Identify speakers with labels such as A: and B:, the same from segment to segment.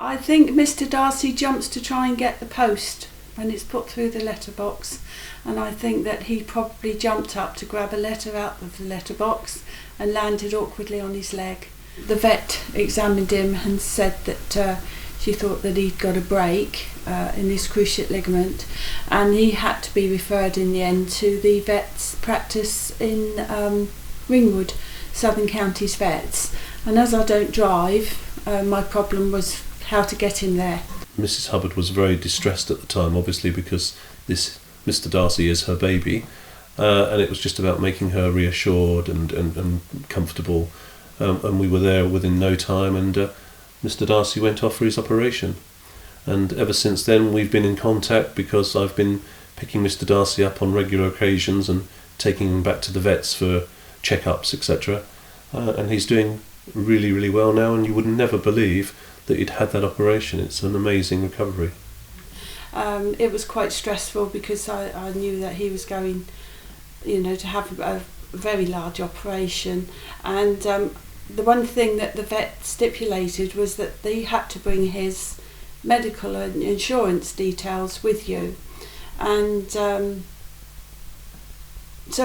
A: I think Mr. Darcy jumps to try and get the post when it's put through the letterbox, and I think that he probably jumped up to grab a letter out of the letterbox and landed awkwardly on his leg. The vet examined him and said that she thought that he'd got a break in his cruciate ligament, and he had to be referred in the end to the vet's practice in Ringwood, Southern Counties Vets. And as I don't drive, my problem was how to get him there.
B: Mrs. Hubbard was very distressed at the time, obviously, because this Mr. Darcy is her baby, and it was just about making her reassured and comfortable, and we were there within no time, and Mr. Darcy went off for his operation. And ever since then we've been in contact, because I've been picking Mr. Darcy up on regular occasions and taking him back to the vets for checkups, etc. And he's doing really, really well now, and you would never believe that he'd had that operation. It's an amazing recovery.
A: It was quite stressful because I knew that he was going, to have a very large operation, and the one thing that the vet stipulated was that he had to bring his medical and insurance details with you, and so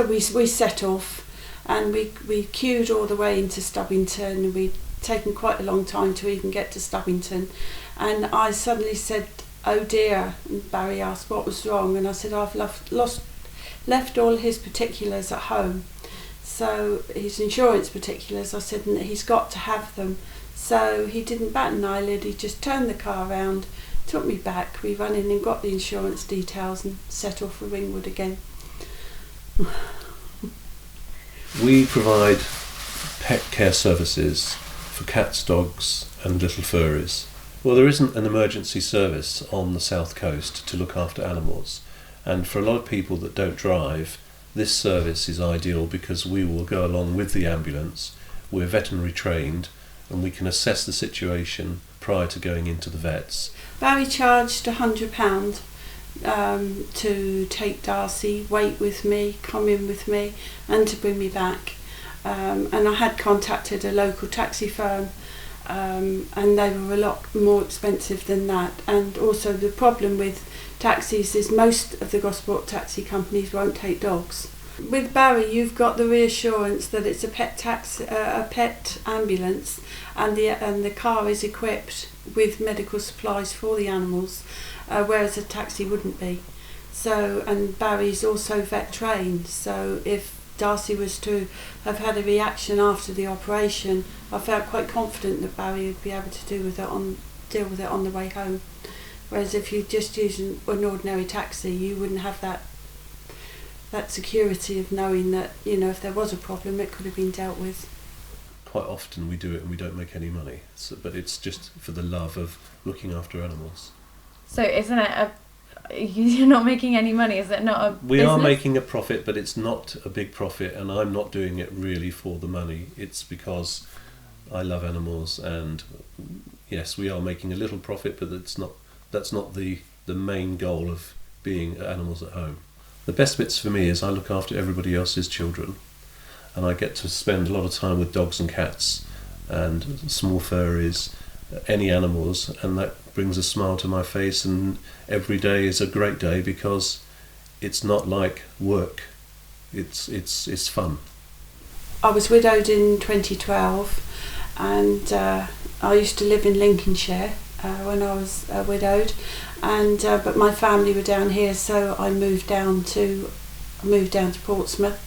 A: we set off, and we queued all the way into Stubbington. We'd taken quite a long time to even get to Stubbington, and I suddenly said, "Oh dear," and Barry asked what was wrong, and I said, "I've left all his particulars at home." So his insurance particulars, I said, and he's got to have them. So he didn't bat an eyelid, he just turned the car around, took me back, we ran in and got the insurance details and set off for Ringwood again.
B: We provide pet care services for cats, dogs and little furries. Well, there isn't an emergency service on the south coast to look after animals, and for a lot of people that don't drive, this service is ideal because we will go along with the ambulance. We're veterinary trained and we can assess the situation prior to going into the vets.
A: Barry charged £100 to take Darcy, wait with me, come in with me and to bring me back. And I had contacted a local taxi firm, and they were a lot more expensive than that. And also the problem with taxis is most of the Gosport taxi companies won't take dogs. With Barry, you've got the reassurance that it's a pet ambulance, and the car is equipped with medical supplies for the animals, whereas a taxi wouldn't be. So, and Barry's also vet trained, so if Darcy was to have had a reaction after the operation, I felt quite confident that Barry would be able to deal with it on the way home. Whereas if you just use an ordinary taxi, you wouldn't have that security of knowing that, if there was a problem, it could have been dealt with.
B: Quite often we do it and we don't make any money, but it's just for the love of looking after animals.
C: So isn't it you're not making any money? Is it not a
B: We
C: business?
B: are making a profit, but it's not a big profit, and I'm not doing it really for the money. It's because I love animals, and yes, we are making a little profit, but that's not the main goal of being animals at home. The best bits for me is I look after everybody else's children, and I get to spend a lot of time with dogs and cats and small furries, any animals, and that brings a smile to my face, and every day is a great day because it's not like work. It's fun.
A: I was widowed in 2012, and I used to live in Lincolnshire when I was widowed, and but my family were down here, so I moved down to Portsmouth.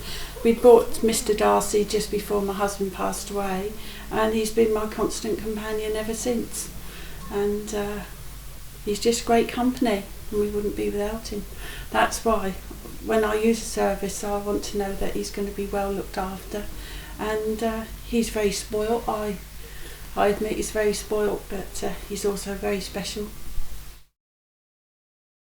A: We bought Mr. Darcy just before my husband passed away, and he's been my constant companion ever since. And he's just great company, and we wouldn't be without him. That's why when I use a service, I want to know that he's going to be well looked after. And he's very spoilt. I admit he's very spoilt, but he's also very special.